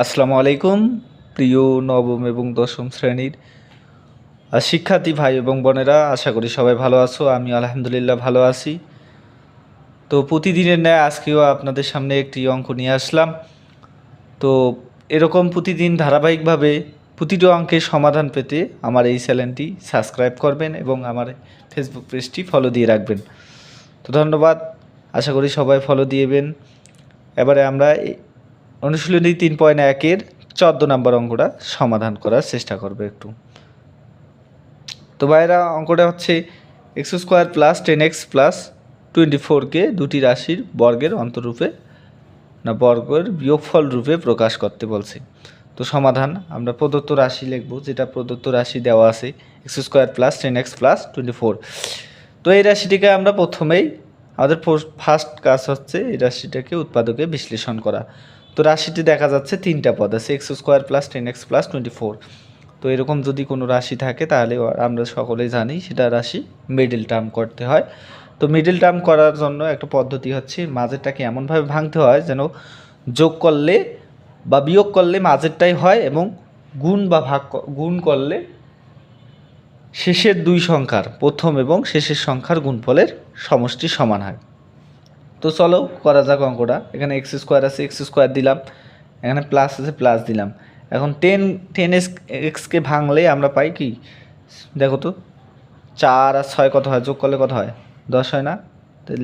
আসসালামু আলাইকুম প্রিয় নবম এবং দশম শ্রেণীর শিক্ষার্থী ভাই এবং বোনেরা, আশা করি সবাই ভালো আছো। আমি আলহামদুলিল্লাহ ভালো আছি। তো প্রতিদিনের ন্যায় আজকেও আপনাদের সামনে একটি অঙ্ক নিয়ে আসলাম। তো এরকম প্রতিদিন ধারাবাহিকভাবে প্রতিটি অঙ্কের সমাধান পেতে আমার এই চ্যানেলটি সাবস্ক্রাইব করবেন এবং আমার ফেসবুক পেজটি ফলো দিয়ে রাখবেন। তো ধন্যবাদ, আশা করি সবাই ফলো দিয়েবেন। এবারে আমরা অনুশীলনী 3.1-এর 14 নম্বর অঙ্কটা সমাধান করার চেষ্টা করব একটু। তো ভাইরা, অঙ্কটা হচ্ছে x² প্লাস 10x প্লাস 24কে দুটি রাশির বর্গের অন্তরূপে বর্গের বিয়োগফল রূপে প্রকাশ করতে বলছে। তো সমাধান আমরা প্রদত্ত রাশি লিখব, যেটা প্রদত্ত রাশি দেওয়া আছে x² প্লাস 10x প্লাস 24। তো এই রাশিটিকে আমরা প্রথমেই আমাদের ফার্স্ট কাজ হচ্ছে এই রাশিটাকে উৎপাদকে বিশ্লেষণ করা। তো রাশিটি দেখা যাচ্ছে তিনটা পদ আছে, x² প্লাস 10x প্লাস 24। তো এরকম যদি কোনো রাশি থাকে তাহলে আমরা সকলেই জানি সেটা রাশি মিডল টার্ম করতে হয়। তো মিডল টার্ম করার জন্য একটা পদ্ধতি হচ্ছে মাঝেরটাকে এমনভাবে ভাঙতে হয় যেন যোগ করলে বা বিয়োগ করলে মাঝেরটাই হয় এবং গুণ করলে শেষের দুই সংখ্যার প্রথম এবং শেষের সংখ্যার গুণফলের সমষ্টি সমান হয়। তো চলো করা যাক অঙ্কটা। এখানে x² আছে, x² দিলাম, এখানে প্লাস আছে, প্লাস দিলাম। এখন 10xকে ভাঙলে আমরা পাই কি, দেখো তো 4 আর 6 কত হয়, যোগ করলে কত হয়, 10 হয় না? তাহলে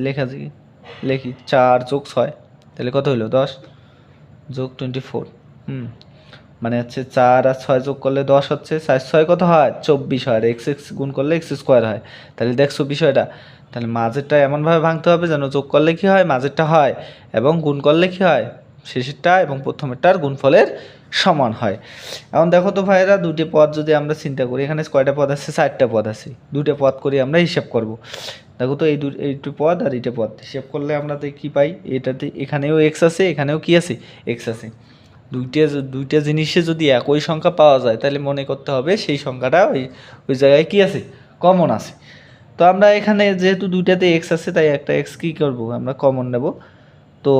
লিখি 4 যোগ 6, তাহলে কত হলো 10 যোগ 24। মানে হচ্ছে 4 আর 6 যোগ করলে 10 হচ্ছে, 4 6 কত হয় 24 হয়, আর x গুণ করলে x² হয়। তাহলে দেখছো বিষয়টা, তাহলে মাঝেরটা এমনভাবে ভাঙতে হবে যেন যোগ করলে কী হয় মাঝেরটা হয় এবং গুণ করলে কী হয় শেষেরটা এবং প্রথমেরটার গুণফলের সমান হয়। এখন দেখো তো ভাইয়েরা, দুটি পদ যদি আমরা চিন্তা করি, এখানে কয়টা পদ আছে, 4টা পদ আছে। দুটো পদ করি আমরা হিসাব করব। দেখো তো এইটি পদ আর এইটা পদ হিসাব করলে আমরা কী পাই, এটাতে এখানেও এক্স আছে, এখানেও কি আছে, এক্স আছে। দুইটা জিনিসে যদি একই সংখ্যা পাওয়া যায় তাহলে মনে করতে হবে সেই সংখ্যাটা ওই জায়গায় কি আছে, কমন আছে। তো আমরা এখানে যেহেতু দুইটাতে এক্স আছে তাই একটা এক্স কী করবো, আমরা কমন নেব। তো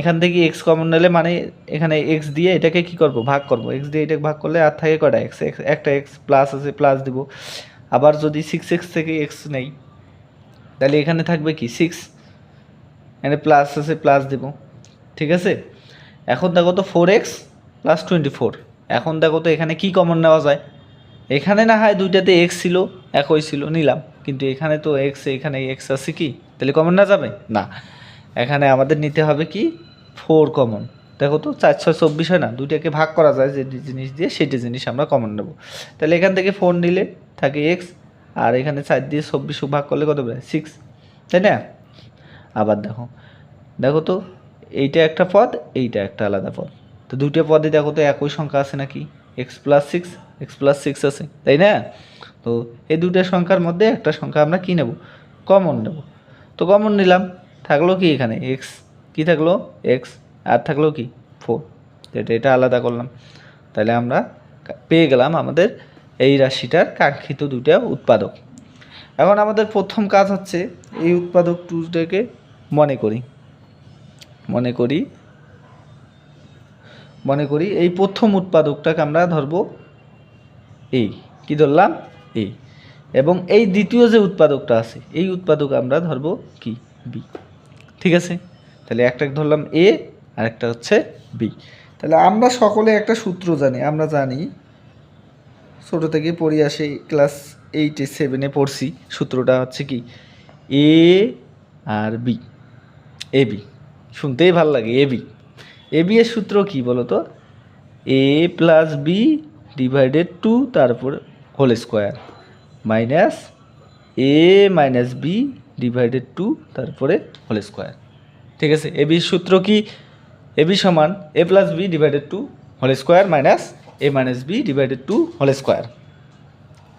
এখান থেকে এক্স কমন নিলে মানে এখানে এক্স দিয়ে এটাকে কি করব, ভাগ করব। এক্স দিয়ে এটাকে ভাগ করলে আর থাকে কয়টা এক্স, একটা এক্স প্লাস আছে, প্লাস দিব। আবার যদি 6x থেকে এক্স নেই তাহলে এখানে থাকবে কি 6, এখানে প্লাস আছে, প্লাস দিব। ঠিক আছে, এখন দেখো তো 4x প্লাস 24। এখন দেখো তো এখানে কি কমন নেওয়া যায়, এখানে না হয় দুইটাতে এক্স ছিল, একই ছিল, নিলাম। কিন্তু এখানে তো এক্স, এখানে এক্স আছে, কি তাহলে কমন না যাবে না। এখানে আমাদের নিতে হবে কি 4 কমন। দেখো তো 4 6 24 হয় না, দুইটাকে ভাগ করা যায় যে জিনিস দিয়ে, সেটি জিনিস আমরা কমন নেব। তাহলে এখান থেকে 4 নিলে থাকে এক্স, আর এখানে 4 দিয়ে 24 ভাগ করলে কত হবে 6, তাই না? আবার দেখো দেখো তো এইটা একটা পদ, এইটা একটা আলাদা পদ। তো দুইটা পদে দেখো তো একই সংখ্যা আছে নাকি, x+6 আছে, তাই না? তো এই দুটো সংখ্যার মধ্যে একটা সংখ্যা আমরা কী নেব, কমন নেব। তো কমন নিলাম, থাকলো কি এখানে এক্স, কী থাকলো এক্স, আর থাকলো কি 4। এটা আলাদা করলাম, তাহলে আমরা পেয়ে গেলাম আমাদের এই রাশিটার কাঙ্ক্ষিত দুইটা উৎপাদক। এখন আমাদের প্রথম কাজ হচ্ছে এই উৎপাদক টুটাকে মনে করি এই প্রথম উৎপাদকটাকে আমরা ধরবো এই, কি ধরলাম এই, এবং এই দ্বিতীয় যে উৎপাদকটা আছে এই উৎপাদক আমরা ধরবো কি বি। ঠিক আছে, তাহলে একটা ধরলাম এ আর একটা হচ্ছে বি। তাহলে আমরা সকলে একটা সূত্র জানি, আমরা জানি ছোটো থেকে পড়ি আসি, ক্লাস 8 7 পড়ছি। সূত্রটা হচ্ছে কি এ আর বি, এ বি, শুনতেই ভাল লাগে এ বি এর সূত্র কি বলো তো, এ প্লাস বি ডিভাইডেড 2 তারপর whole square minus A minus B divided 2 তারপরে হোল স্কোয়ার। ঠিক আছে, এ বির সূত্র কি, এ বি সমান A plus B divided 2 whole square minus A minus B divided 2 whole square.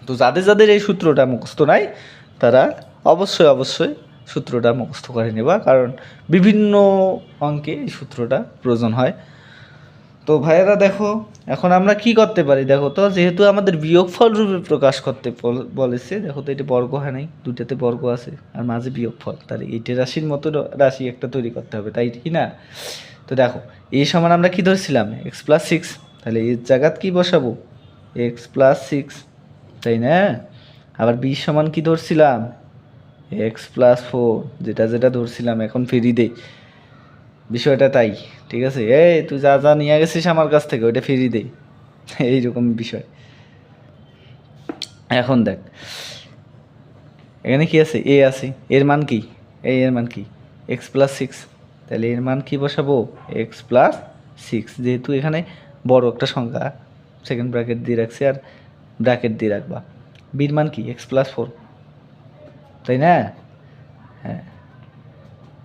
তো যাদের যাদের এই সূত্রটা মুখস্থ নাই তারা অবশ্যই সূত্রটা মুখস্থ করে নেবা, কারণ বিভিন্ন অঙ্কে এই সূত্রটা প্রয়োজন হয়। তো তো ভাইয়েরা দেখো এখন আমরা কি করতে পারি, দেখো তো যেহেতু আমাদের বিয়োগফল রূপে প্রকাশ করতে বলেছে, দেখো তো এটা বর্গ হয় নাই, দুটাতে বর্গ আছে আর মাঝে বিয়োগফল, তাহলে এইটা রাশির মতো রাশি একটা তৈরি করতে হবে, তাই কি না? তো দেখো এই সমান আমরা কি ধরছিলাম x+6, তাহলে এর জায়গাত কি বসাবো x+6, তাই না? আবার b সমান কি ধরছিলাম x+4, যেটা যেটা ধরছিলাম এখন ফেরি দেই বিষয়টা, তাই ঠিক আছে? এই তুই যা যা নিয়ে গেছিস আমার কাছ থেকে ওইটা ফিরি দেই, এইরকম বিষয়। এখন দেখ এখানে কি আছে, এ আছে, এর মান কি, এর মান কি x+6, তাহলে এর মান কি বসাবো x+6, যেহেতু এখানে বড় একটা সংখ্যা সেকেন্ড ব্র্যাকেট দিয়ে রাখছি আর ব্র্যাকেট দিয়ে রাখবা। বির মান কি x+4, তাই না? হ্যাঁ,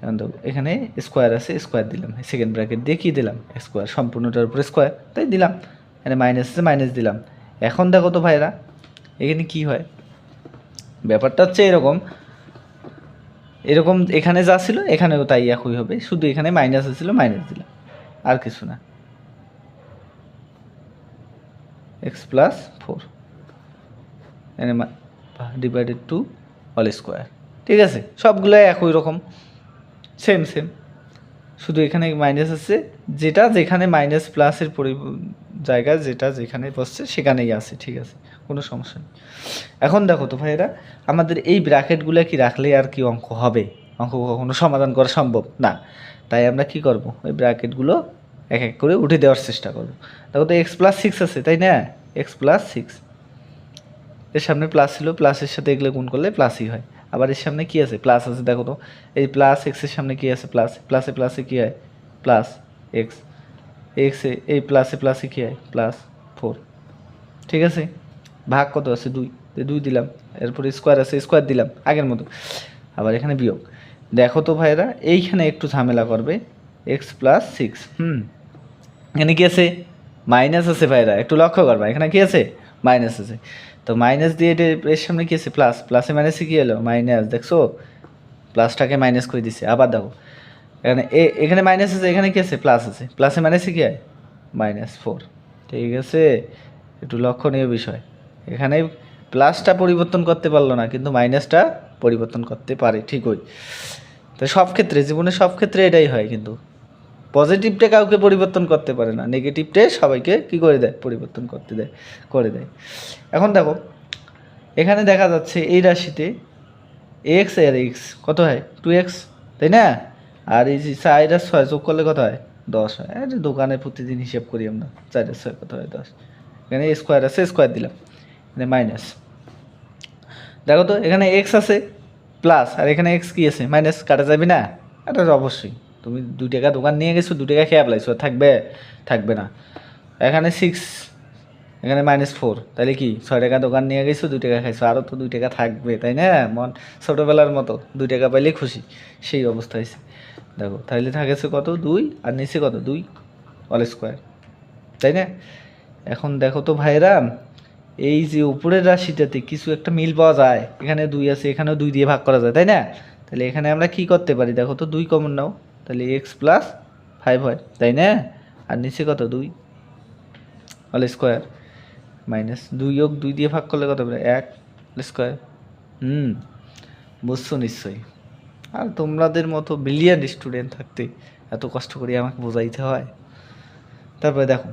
এখন দেখো এখানে স্কোয়ার আছে, স্কোয়ার দিলাম, সেকেন্ড ব্র্যাকেট দিয়ে কী দিলাম স্কোয়ার, সম্পূর্ণটার উপরে স্কোয়ার, তাই দিলাম। এখানে মাইনাস আছে, মাইনাস দিলাম। এখন দেখো তো ভাইরা এখানে কি হয়, ব্যাপারটা হচ্ছে এরকম এরকম এখানে যা ছিল এখানেও তাই একই হবে, শুধু এখানে মাইনাস ছিল মাইনাস দিলাম, আর কিছু না, x+4 এখানে ডিভাইডেড টু অল স্কোয়ার, ঠিক আছে? সবগুলো একই রকম, সেম সেম, শুধু এখানে মাইনাস আছে, যেটা যেখানে মাইনাস প্লাসের জায়গা যেটা যেখানে বসছে সেখানেই আছে, ঠিক আছে, কোনো সমস্যা নেই। এখন দেখো তো ভাইয়েরা আমাদের এই ব্র্যাকেটগুলো কি রাখলে আর কি অঙ্ক হবে? অঙ্ক কখনো সমাধান করা সম্ভব না, তাই আমরা কি করব, ওই ব্র্যাকেটগুলো এক এক করে উঠে দেওয়ার চেষ্টা করব। দেখো তো x+6 আছে, তাই না? x+6, এর সামনে প্লাস ছিল, প্লাসের সাথে এগুলো গুণ করলে প্লাসই হয়। আবার এর সামনে কি আছে, প্লাস আছে, দেখো তো এই প্লাস এক্সের সামনে কি আছে, প্লাস, প্লাসে প্লাসে কি হয় প্লাস এক্স, এক্সে এই প্লাসে প্লাসে কি হয় +4, ঠিক আছে? ভাগ কত আছে 2, 2 দিলাম, এরপরে স্কোয়ার আছে, স্কোয়ার দিলাম আগের মতো। আবার এখানে বিয়োগ, দেখো তো ভাইরা এইখানে একটু ঝামেলা করবে, x+6, এখানে কি আছে মাইনাস আছে ভাইরা, একটু লক্ষ্য করবা এখানে কি আছে মাইনাস আছে, তো মাইনাস দিয়ে এর সামনে কি আছে প্লাস, প্লাসে মাইনাসে কি এলো মাইনাস, দেখছো প্লাসটাকে মাইনাস করে দিছে। আবার দেখো এখানে এখানে মাইনাস আছে, এখানে কি আছে প্লাস আছে, প্লাসে মাইনাসে কি হয় -4, ঠিক আছে? একটু লক্ষণীয় বিষয়, এখানে প্লাসটা পরিবর্তন করতে পারলো না কিন্তু মাইনাসটা পরিবর্তন করতে পারে ঠিকই। তো সব ক্ষেত্রে জীবনে সব ক্ষেত্রে এটাই হয়, কিন্তু পজিটিভটা কাউকে পরিবর্তন করতে পারে না, নেগেটিভটা সবাইকে কি করে দেয় পরিবর্তন করে দেয়। এখন দেখো এখানে দেখা যাচ্ছে এই রাশিতে এক্স আর এক্স কত হয় 2x, তাই না? আর এই যে 4 আর 6 যোগ করলে কত হয় 10 হয়। আর দোকানে প্রতিদিন হিসেব করি আমরা, 4 আর 6 কত হয় 10। এখানে স্কোয়ার আছে, স্কোয়ার দিলাম, এখানে মাইনাস। দেখো তো এখানে এক্স আছে প্লাস, আর এখানে এক্স কি আছে মাইনাস, কাটা যাবে না? এটা অবশ্যই, তুমি 2 টাকা দোকান নিয়ে গেছো, 2 টাকা খেয়ে ফেলাইছো, থাকবে না। এখানে 6, এখানে -4, তাহলে কি 6 টাকা দোকান নিয়ে গেছো, 2 টাকা খাইছো, আরও তো 2 টাকা থাকবে, তাই না? মন ছোটোবেলার মতো 2 টাকা পাইলে খুশি, সেই অবস্থা হয়েছে। দেখো তাহলে থাকেছে কত 2, আর নিচে কত 2 অল স্কোয়ার, তাই না? এখন দেখো তো ভাইরা এই যে উপরের রাশিটাতে কিছু একটা মিল পাওয়া যায়, এখানে 2 আছে, এখানেও 2 দিয়ে ভাগ করা যায়, তাই না? তাহলে এখানে আমরা কি করতে পারি, দেখো তো 2 কমন নাও, তাহলে x+5 হয়, তাই না? আর নিচে কত 2 অল স্কোয়ার, -2 যোগ 2 দিয়ে ভাগ করলে কত হবে 1 স্কোয়ার। বুঝছো নিশ্চয়ই। আর তোমাদের মতো ব্রিলিয়ান্ট স্টুডেন্ট থাকতে এত কষ্ট করে আমাকে বোঝাইতে হয়। তারপরে দেখো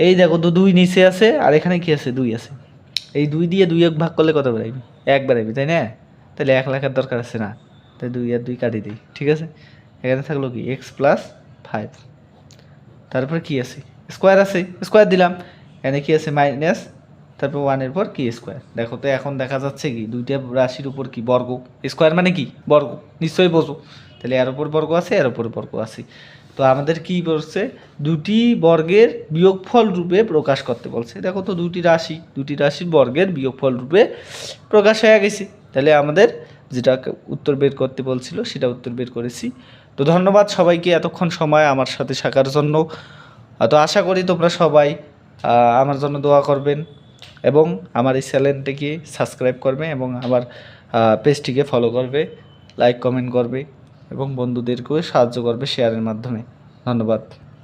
এই দেখো তো 2 নিচে আছে, আর এখানে কি আছে 2 আছে, এই 2 দিয়ে 2 এক ভাগ করলে কত বেরাইবি 1 বেরাইবি, তাই না? তাহলে 1 লেখার দরকার আছে না, তাই 2 আর 2 কাটি দিই, ঠিক আছে? এখানে থাকলো কি x+5, তারপরে কি আছে স্কোয়ার আছে, স্কোয়ার দিলাম, এখানে কি আছে মাইনাস, তারপর 1 এর পর কি স্কোয়ার। দেখো তো এখন দেখা যাচ্ছে কি দুইটা রাশির উপর কি বর্গ, স্কোয়ার মানে কি বর্গ, নিশ্চয়ই বোঝো। তাহলে এর উপর বর্গ আছে, এর উপর বর্গ আছে, তো আমাদের কি বলছে দুটি বর্গের বিয়োগফল রূপে প্রকাশ করতে বলছে। দেখো তো দুটি রাশির বর্গের বিয়োগফল রূপে প্রকাশ হয়ে গেছে, তাহলে আমাদের যেটা উত্তর বের করতে বলছিল সেটা উত্তর বের করেছি। তো ধন্যবাদ সবাইকে এতক্ষণ সময় আমার সাথে থাকার জন্য। তো আশা করি তোমরা সবাই আমার জন্য দোয়া করবেন এবং আমার এই চ্যানেলটিকে সাবস্ক্রাইব করবে এবং আমার পেজটিকে ফলো করবে, লাইক কমেন্ট করবে এবং বন্ধুদেরকেও সাহায্য করবে শেয়ারের মাধ্যমে। ধন্যবাদ।